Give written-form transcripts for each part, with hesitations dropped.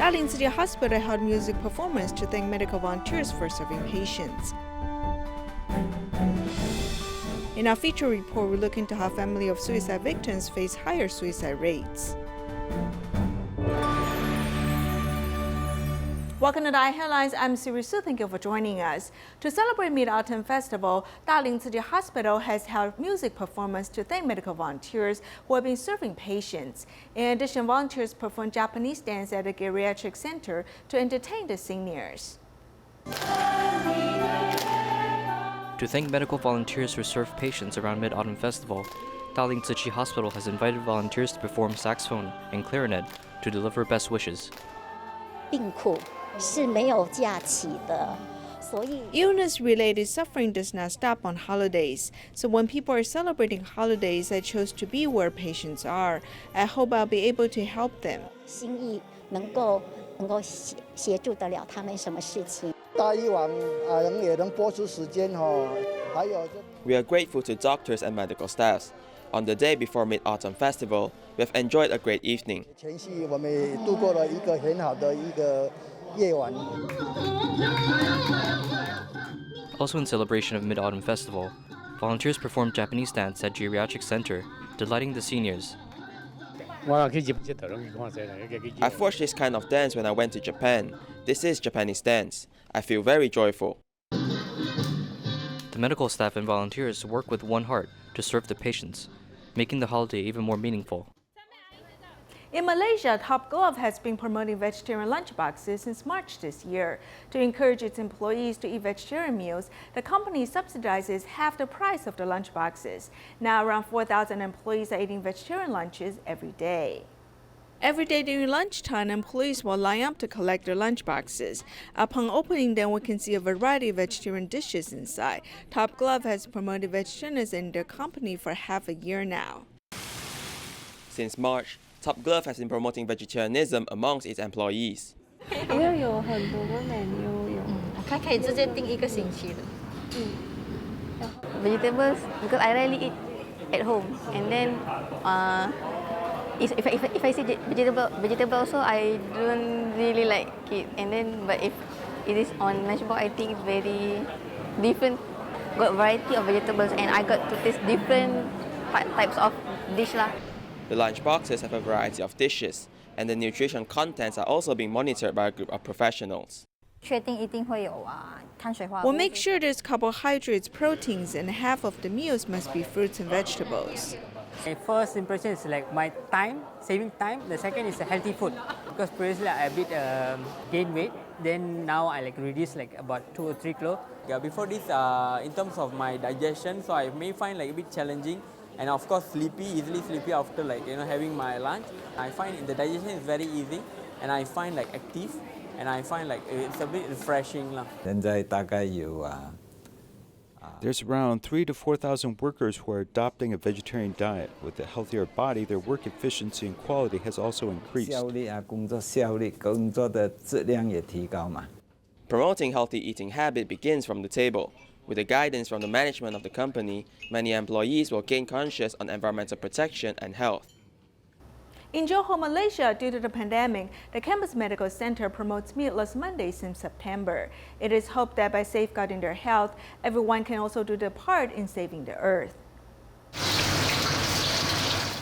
Dalin Tzu Chi Hospital held music performance to thank medical volunteers for serving patients. In our feature report, we look into how families of suicide victims face higher suicide rates. Welcome to DaAi Headlines. I'm Siri Su. Thank you for joining us. To celebrate Mid-Autumn Festival, Dalin Tzu Chi Hospital has held music performance to thank medical volunteers who have been serving patients. In addition, volunteers performed Japanese dance at a geriatric center to entertain the seniors. To thank medical volunteers who serve patients around Mid-Autumn Festival, Dalin Tzu Chi Hospital has invited volunteers to perform saxophone and clarinet to deliver best wishes. Illness-related suffering does not stop on holidays. So when people are celebrating holidays, I chose to be where patients are. I hope I'll be able to help them. We are grateful to doctors and medical staffs. On the day before Mid-Autumn Festival, we have enjoyed a great evening. Also in celebration of Mid-Autumn Festival, volunteers performed Japanese dance at Geriatric Centre, delighting the seniors. I've watched this kind of dance when I went to Japan. This is Japanese dance. I feel very joyful. The medical staff and volunteers work with one heart to serve the patients, making the holiday even more meaningful. In Malaysia, Topgolf has been promoting vegetarian lunchboxes since March this year. To encourage its employees to eat vegetarian meals, the company subsidizes half the price of the lunchboxes. Now around 4,000 employees are eating vegetarian lunches every day. Every day during lunchtime, employees will line up to collect their lunchboxes. Upon opening them, we can see a variety of vegetarian dishes inside. Topgolf has promoted vegetarianism in their company for half a year now. Since March, Topgolf has been promoting vegetarianism amongst its employees. Vegetables, because I rarely eat at home, and then if I see vegetable also, I don't really like it. And then, but if it is on lunchbox, I think it's very different. Got variety of vegetables, and I got to taste different types of dish lah. The lunch boxes have a variety of dishes, and the nutrition contents are also being monitored by a group of professionals. We'll make sure there's carbohydrates, proteins, and half of the meals must be fruits and vegetables. My first impression is like my time, saving time. The second is healthy food, because previously I a bit gained weight. Then now I reduce about 2 or 3 kilos. Yeah, before this, in terms of my digestion, so I may find a bit challenging, and of course easily sleepy after having my lunch. I find the digestion is very easy, and I find active, and I find it's a bit refreshing lah. There's around 3,000 to 4,000 workers who are adopting a vegetarian diet. With a healthier body, their work efficiency and quality has also increased. Promoting healthy eating habit begins from the table. With the guidance from the management of the company, many employees will gain conscious on environmental protection and health. In Johor, Malaysia, due to the pandemic, the Kempas Medical Centre promotes meatless Mondays since September. It is hoped that by safeguarding their health, everyone can also do their part in saving the earth.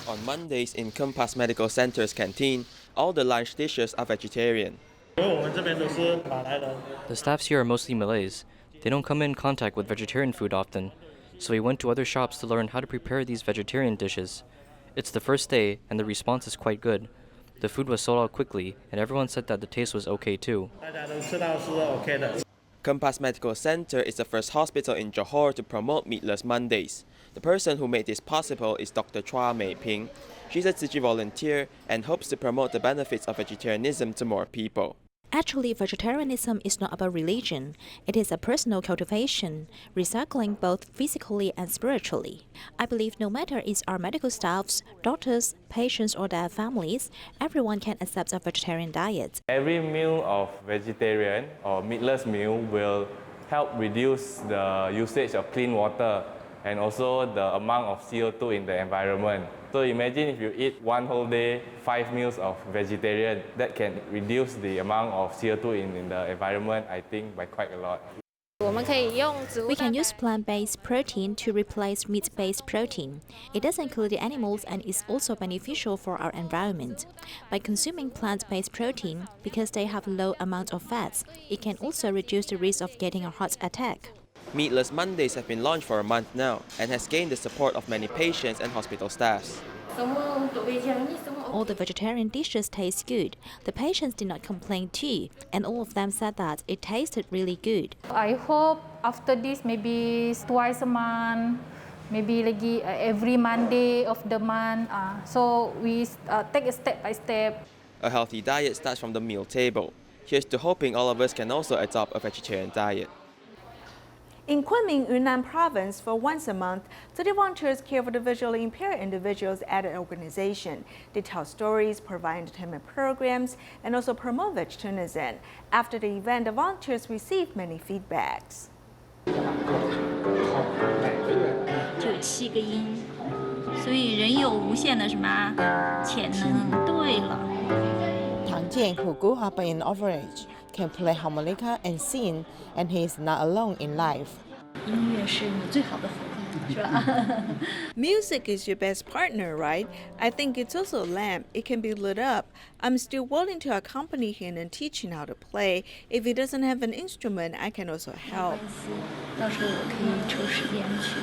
On Mondays in Kempas Medical Centre's canteen, all the lunch dishes are vegetarian. The staffs here are mostly Malays. They don't come in contact with vegetarian food often, so we went to other shops to learn how to prepare these vegetarian dishes. It's the first day, and the response is quite good. The food was sold out quickly, and everyone said that the taste was okay too. Kempas Medical Centre is the first hospital in Johor to promote Meatless Mondays. The person who made this possible is Dr. Chua Mei Ping. She's a Tzu Chi volunteer and hopes to promote the benefits of vegetarianism to more people. Actually, vegetarianism is not about religion. It is a personal cultivation, recycling both physically and spiritually. I believe no matter it's our medical staffs, doctors, patients, or their families, everyone can accept a vegetarian diet. Every meal of vegetarian or meatless meal will help reduce the usage of clean water and also the amount of CO2 in the environment. So imagine if you eat one whole day, 5 meals of vegetarian, that can reduce the amount of CO2 in the environment, I think, by quite a lot. We can use plant-based protein to replace meat-based protein. It doesn't include the animals and is also beneficial for our environment. By consuming plant-based protein, because they have low amount of fats, it can also reduce the risk of getting a heart attack. Meatless Mondays have been launched for a month now and has gained the support of many patients and hospital staffs. All the vegetarian dishes taste good. The patients did not complain too, and all of them said that it tasted really good. I hope after this maybe twice a month, maybe lagi every Monday of the month. So we take it step by step. A healthy diet starts from the meal table. Here's to hoping all of us can also adopt a vegetarian diet. In Kunming, Yunnan Province, for once a month, city volunteers care for the visually impaired individuals at an organization. They tell stories, provide entertainment programs, and also promote vegetarianism. After the event, the volunteers received many feedbacks. 就有7个音，所以人有无限的什么潜能。对了。 Tang Jian, who grew up in orphanage, can play harmonica and sing, and he is not alone in life. 音乐是你最好的伙伴，是吧？ Music is your best partner, right? I think it's also a lamp. It can be lit up. I'm still willing to accompany him and teach him how to play. If he doesn't have an instrument, I can also help. 到时候我可以抽时间去。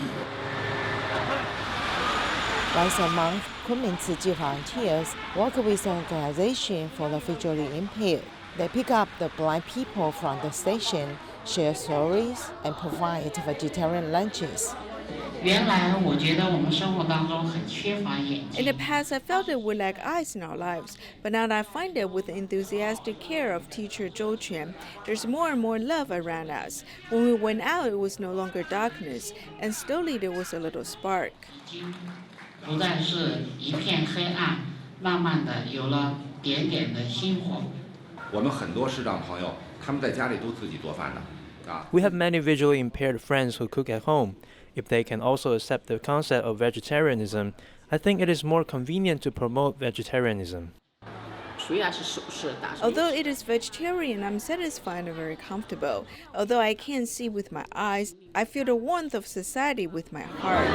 Once a month, Kempas Medical volunteers work with an organization for the visually impaired. They pick up the blind people from the station, share stories, and provide vegetarian lunches. In the past, I felt that we lack eyes in our lives, but now I find that with the enthusiastic care of teacher Zhou Quan, there's more and more love around us. When we went out, it was no longer darkness, and slowly there was a little spark. 不再是一片黑暗，慢慢的有了点点的星火。我们很多视障朋友，他们在家里都自己做饭的，啊。We have many visually impaired friends who cook at home. If they can also accept the concept of vegetarianism, I think it is more convenient to promote vegetarianism. Although it is vegetarian, I'm satisfied and very comfortable. Although I can't see with my eyes, I feel the warmth of society with my heart.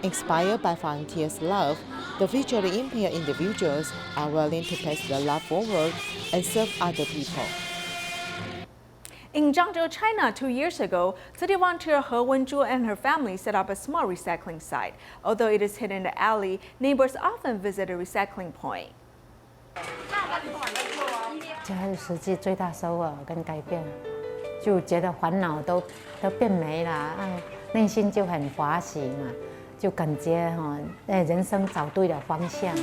Inspired by volunteers' love, the visually impaired individuals are willing to pass the love forward and serve other people. In Zhangzhou, China, 2 years ago, city volunteer He Wenzhu and her family set up a small recycling site. Although it is hidden in the alley, neighbors often visit a recycling point. 这是实际最大收获跟改变，就觉得烦恼都变没了，内心就很欢喜嘛，就感觉人生找对了方向。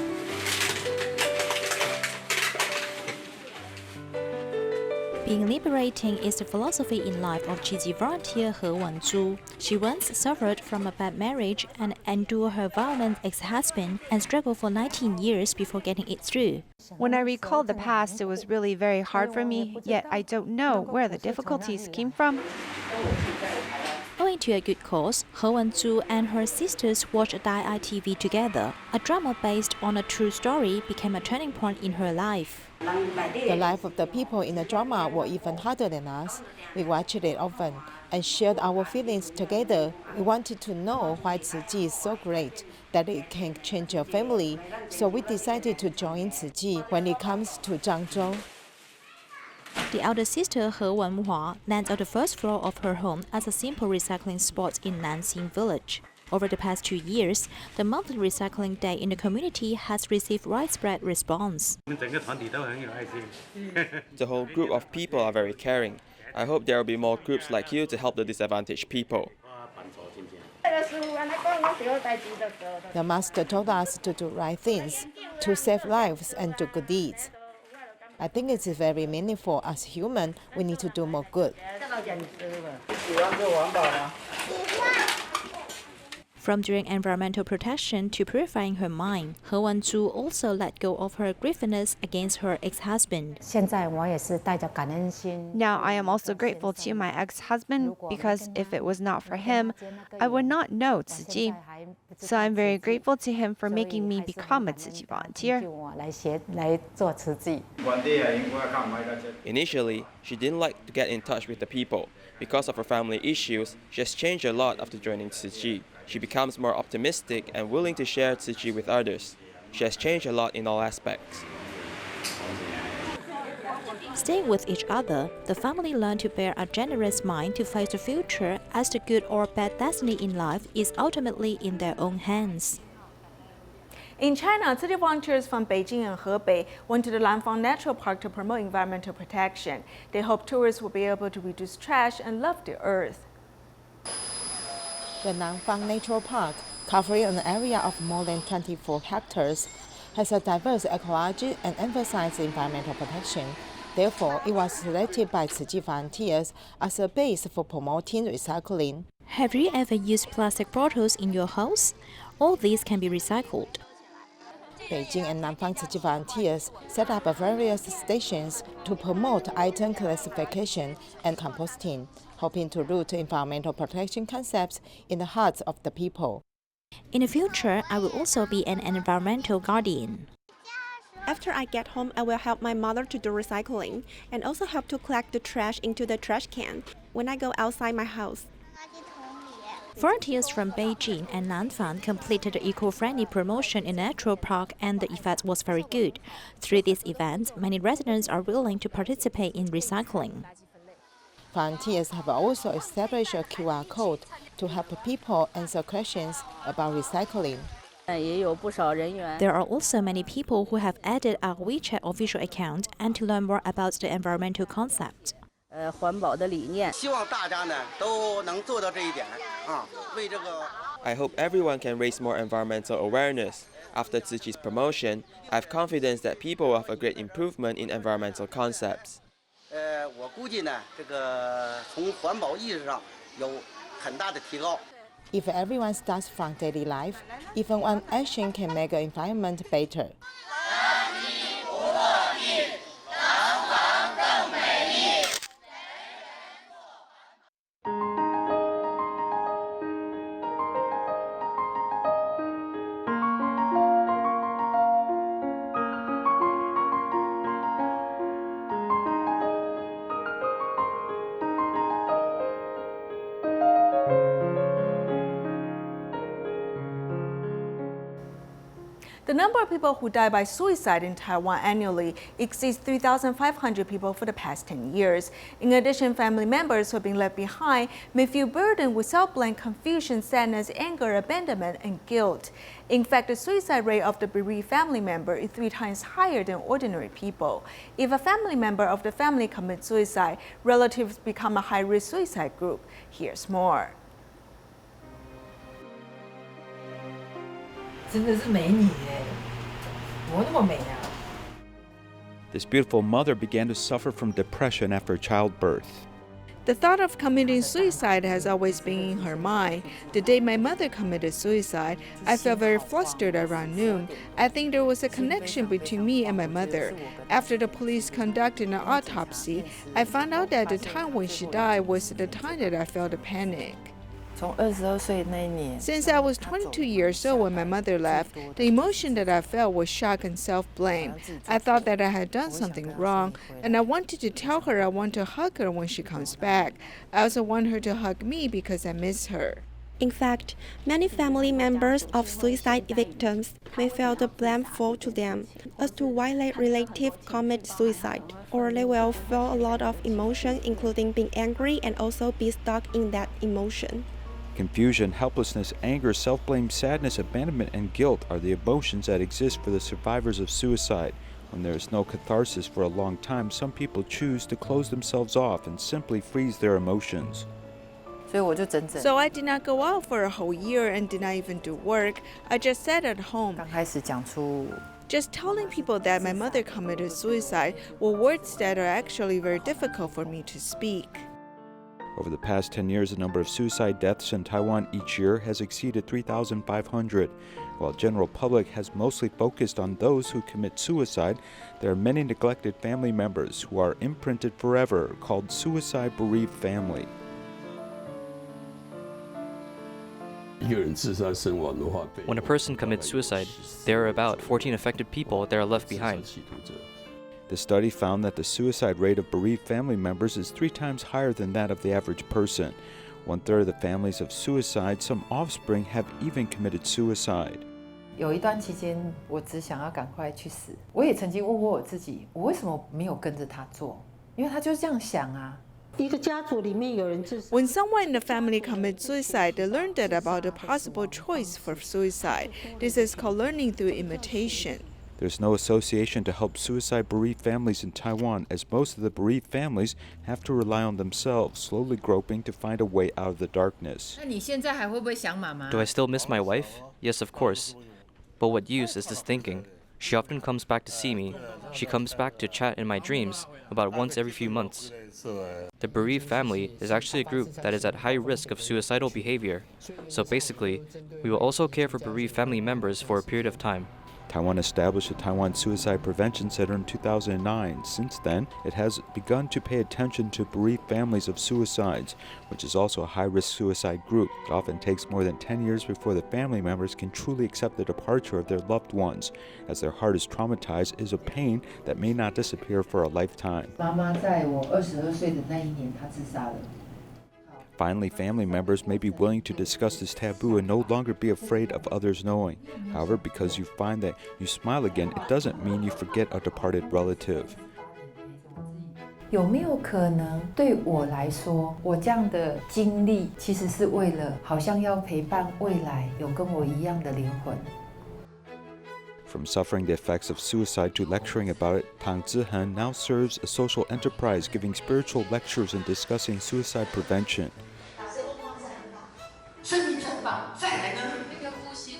Being liberating is the philosophy in life of Chizi volunteer He Wenzhu. She once suffered from a bad marriage and endured her violent ex-husband and struggled for 19 years before getting it through. When I recall the past, it was really very hard for me, yet I don't know where the difficulties came from. Owing to a good cause, He Wenzhu and her sisters watched DaAi TV together. A drama based on a true story became a turning point in her life. The life of the people in the drama were even harder than us. We watched it often and shared our feelings together. We wanted to know why Tzu Chi is so great, that it can change your family. So we decided to join Tzu Chi when it comes to Zhangzhou. The elder sister He Wenhua lands on the first floor of her home as a simple recycling spot in Nanxing village. Over the past 2 years, the monthly recycling day in the community has received widespread response. The whole group of people are very caring. I hope there will be more groups like you to help the disadvantaged people. The master told us to do right things, to save lives and do good deeds. I think it's very meaningful. As human, we need to do more good. From doing environmental protection to purifying her mind, He Wan-Zhu also let go of her grievances against her ex-husband. Now I am also grateful to my ex-husband because if it was not for him, I would not know Tzu Chi. So I'm very grateful to him for making me become a Tzu Chi volunteer. Initially, she didn't like to get in touch with the people. Because of her family issues, she has changed a lot after joining Tzu Chi. She becomes more optimistic and willing to share Tzu Chi with others. She has changed a lot in all aspects. Staying with each other, the family learned to bear a generous mind to face the future, as the good or bad destiny in life is ultimately in their own hands. In China, city volunteers from Beijing and Hebei went to the Lanfang Natural Park to promote environmental protection. They hope tourists will be able to reduce trash and love the earth. The Lanfang Natural Park, covering an area of more than 24 hectares, has a diverse ecology and emphasizes environmental protection. Therefore, it was selected by Tzu Chi volunteers as a base for promoting recycling. Have you ever used plastic bottles in your house? All these can be recycled. Beijing and Nanfang Tzu Chi volunteers set up various stations to promote item classification and composting, hoping to root environmental protection concepts in the hearts of the people. In the future, I will also be an environmental guardian. After I get home, I will help my mother to do recycling and also help to collect the trash into the trash can when I go outside my house. Volunteers from Beijing and Nanfang completed the eco-friendly promotion in Natural Park, and the effect was very good. Through this event, many residents are willing to participate in recycling. Volunteers have also established a QR code to help people answer questions about recycling. There are also many people who have added a WeChat official account and to learn more about the environmental concept. I hope everyone can raise more environmental awareness. After Tzu Chi's promotion, I have confidence that people will have a great improvement in environmental concepts. If everyone starts from daily life, even one action can make the environment better. The number of people who die by suicide in Taiwan annually exceeds 3,500 people for the past 10 years. In addition, family members who have been left behind may feel burdened with self-blame, confusion, sadness, anger, abandonment, and guilt. In fact, the suicide rate of the bereaved family member is 3 times higher than ordinary people. If a family member of the family commits suicide, relatives become a high-risk suicide group. Here's more. This beautiful mother began to suffer from depression after childbirth. The thought of committing suicide has always been in her mind. The day my mother committed suicide, I felt very flustered around noon. I think there was a connection between me and my mother. After the police conducted an autopsy, I found out that the time when she died was the time that I felt a panic. Since I was 22 years old when my mother left, the emotion that I felt was shock and self-blame. I thought that I had done something wrong, and I wanted to tell her I want to hug her when she comes back. I also want her to hug me because I miss her. In fact, many family members of suicide victims may feel the blame fall to them as to why their relative commit suicide, or they will feel a lot of emotion, including being angry and also be stuck in that emotion. Confusion, helplessness, anger, self-blame, sadness, abandonment, and guilt are the emotions that exist for the survivors of suicide. When there is no catharsis for a long time, some people choose to close themselves off and simply freeze their emotions. So I did not go out for a whole year and did not even do work. I just sat at home. Just telling people that my mother committed suicide were words that are actually very difficult for me to speak. Over the past 10 years, the number of suicide deaths in Taiwan each year has exceeded 3,500. While the general public has mostly focused on those who commit suicide, there are many neglected family members who are imprinted forever, called suicide bereaved family. When a person commits suicide, there are about 14 affected people that are left behind. The study found that the suicide rate of bereaved family members is 3 times higher than that of the average person. 1/3 of the families of suicide, some offspring have even committed suicide. 有一段期间，我只想要赶快去死。我也曾经问过我自己，我为什么没有跟着他做？因为他就是这样想啊。 When someone in the family commits suicide, they learn that about a possible choice for suicide. This is called learning through imitation. There's no association to help suicide bereaved families in Taiwan, as most of the bereaved families have to rely on themselves, slowly groping to find a way out of the darkness. Do I still miss my wife? Yes, of course. But what use is this thinking? She often comes back to see me. She comes back to chat in my dreams about once every few months. The bereaved family is actually a group that is at high risk of suicidal behavior. So basically, we will also care for bereaved family members for a period of time. Taiwan established the Taiwan Suicide Prevention Center in 2009. Since then, it has begun to pay attention to bereaved families of suicides, which is also a high-risk suicide group. It often takes more than 10 years before the family members can truly accept the departure of their loved ones, as their heart is traumatized is a pain that may not disappear for a lifetime. 妈妈在我22岁的那一年，她自杀了。 Finally, family members may be willing to discuss this taboo and no longer be afraid of others knowing. However, because you find that you smile again, it doesn't mean you forget a departed relative. 有没有可能对我来说，我这样的经历其实是为了，好像要陪伴未来有跟我一样的灵魂？ From suffering the effects of suicide to lecturing about it, Tang Zihan now serves a social enterprise giving spiritual lectures and discussing suicide prevention.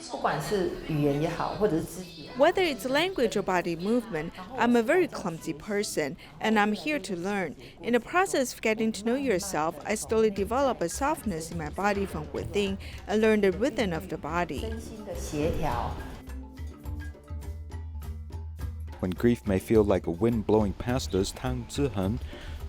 不管是语言也好，或者是肢体。 Whether it's language or body movement, I'm a very clumsy person, and I'm here to learn. In the process of getting to know yourself, I slowly develop a softness in my body from within and learn the rhythm of the body. 身心的协调。 When grief may feel like a wind blowing past us, Tang Zihan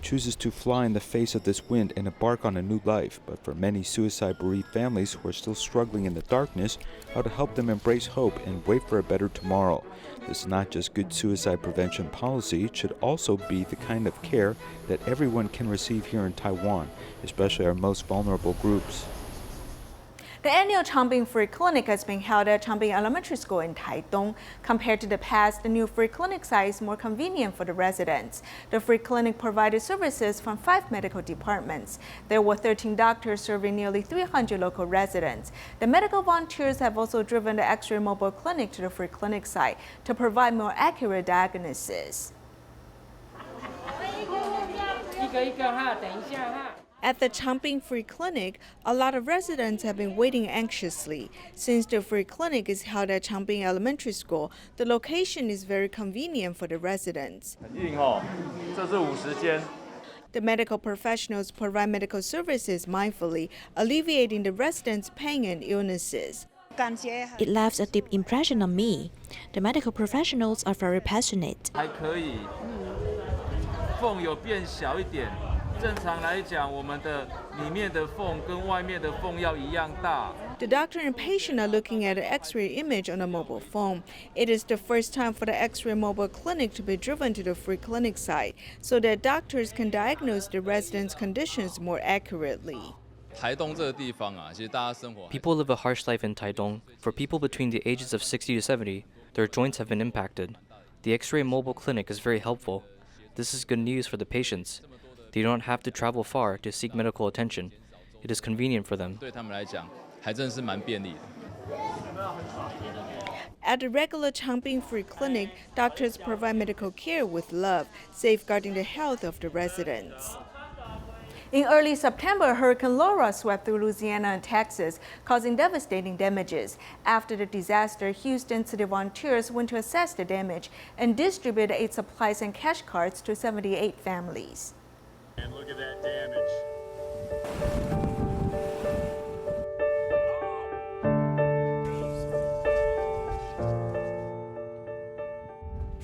chooses to fly in the face of this wind and embark on a new life. But for many suicide bereaved families who are still struggling in the darkness, how to help them embrace hope and wait for a better tomorrow. This is not just good suicide prevention policy, it should also be the kind of care that everyone can receive here in Taiwan, especially our most vulnerable groups. The annual Changping Free Clinic has been held at Changping Elementary School in Taitung. Compared to the past, the new free clinic site is more convenient for the residents. The free clinic provided services from 5 medical departments. There were 13 doctors serving nearly 300 local residents. The medical volunteers have also driven the X-ray mobile clinic to the free clinic site to provide more accurate diagnosis. At the Changping Free Clinic, a lot of residents have been waiting anxiously. Since the free clinic is held at Changping Elementary School, the location is very convenient for the residents. The medical professionals provide medical services mindfully, alleviating the residents' pain and illnesses. It left a deep impression on me. The medical professionals are very passionate. 还可以，缝有变小一点。 正常来讲，我们的里面的缝跟外面的缝要一样大。 The doctor and patient are looking at an X-ray image on a mobile phone. It is the first time for the X-ray mobile clinic to be driven to the free clinic site, so that doctors can diagnose the residents' conditions more accurately. People live a harsh life in Taitung. For people between the ages of 60 to 70, their joints have been impacted. The X-ray mobile clinic is very helpful. This is good news for the patients. They don't have to travel far to seek medical attention. It is convenient for them. At the regular Changping Free Clinic, doctors provide medical care with love, safeguarding the health of the residents. In early September, Hurricane Laura swept through Louisiana and Texas, causing devastating damages. After the disaster, Houston city volunteers went to assess the damage and distributed aid supplies and cash cards to 78 families. And look at that damage.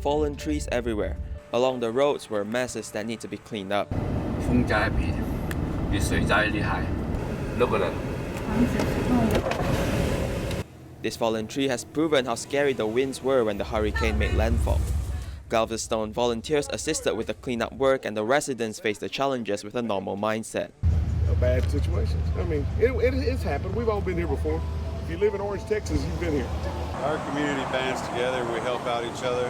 Fallen trees everywhere. Along the roads were messes that need to be cleaned up. 风灾比水灾厉害，6个人。 This fallen tree has proven how scary the winds were when the hurricane made landfall. Galveston volunteers assisted with the cleanup work, and the residents faced the challenges with a normal mindset. A bad situation. I mean, it's happened. We've all been here before. If you live in Orange, Texas, you've been here. Our community bands together. We help out each other.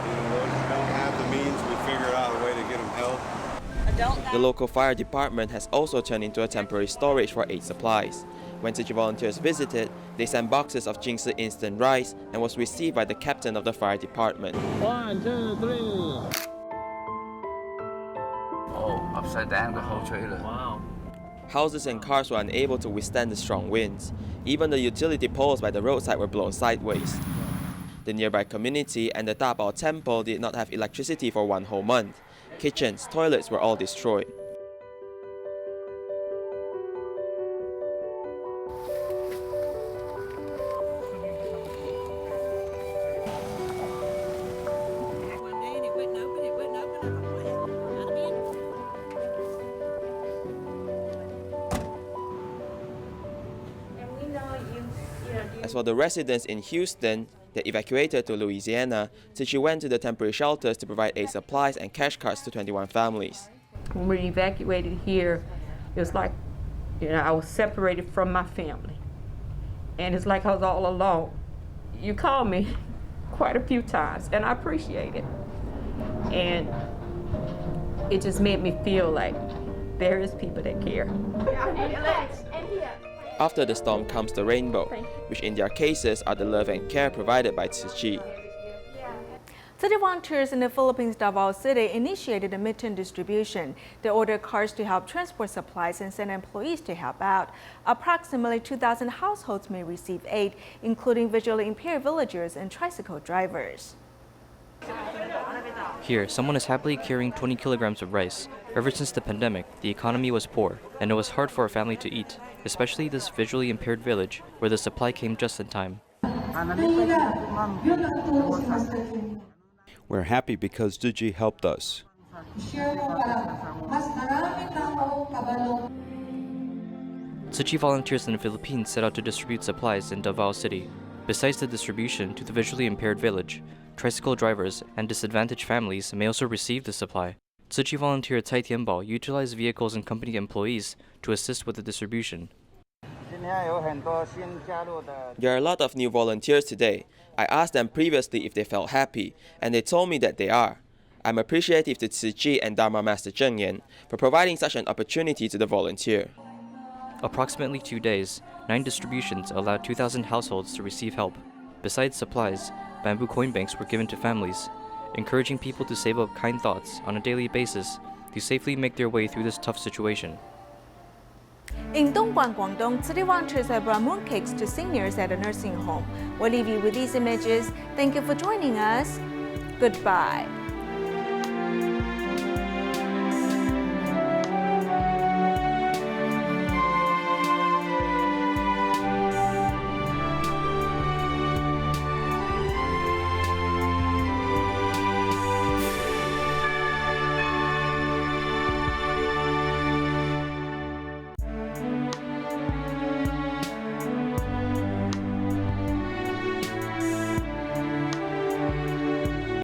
Those who don't have the means, we figure out a way to get them help. The local fire department has also turned into a temporary storage for aid supplies. When Tzu Chi volunteers visited, they sent boxes of Jingsi instant rice and was received by the captain of the fire department. 1, 2, 3. Oh, upside down the whole trailer. Wow. Houses and cars were unable to withstand the strong winds. Even the utility poles by the roadside were blown sideways. The nearby community and the Davao temple did not have electricity for 1 whole month. Kitchens, toilets were all destroyed. As for the residents in Houston that evacuated to Louisiana, Tzu Chi went to the temporary shelters to provide aid supplies and cash cards to 21 families. When we evacuated here, it was like, I was separated from my family. And it's like I was all alone. You called me quite a few times, and I appreciate it. And it just made me feel like there is people that care. After the storm comes the rainbow, which in their cases are the love and care provided by Tzu Chi. Tzu Chi volunteers in the Philippines' Davao City initiated a midterm distribution. They ordered cars to help transport supplies and sent employees to help out. Approximately 2,000 households may receive aid, including visually impaired villagers and tricycle drivers. Here, someone is happily carrying 20 kilograms of rice. Ever since the pandemic, the economy was poor, and it was hard for a family to eat, especially this visually impaired village, where the supply came just in time. We're happy because Tzu Chi helped us. Tzu Chi volunteers in the Philippines set out to distribute supplies in Davao City. Besides the distribution to the visually impaired village, tricycle drivers and disadvantaged families may also receive the supply. Tzu Chi volunteer Cai Tianbao utilized vehicles and company employees to assist with the distribution. There are a lot of new volunteers today. I asked them previously if they felt happy, and they told me that they are. I'm appreciative to Tzu Chi and Dharma Master Zheng Yan for providing such an opportunity to the volunteer. Approximately 2 days, 9 distributions allowed 2,000 households to receive help. Besides supplies, bamboo coin banks were given to families, encouraging people to save up kind thoughts on a daily basis to safely make their way through this tough situation. In Dongguan, Guangdong, Tzu Chi volunteers have brought mooncakes to seniors at a nursing home. We'll leave you with these images. Thank you for joining us. Goodbye.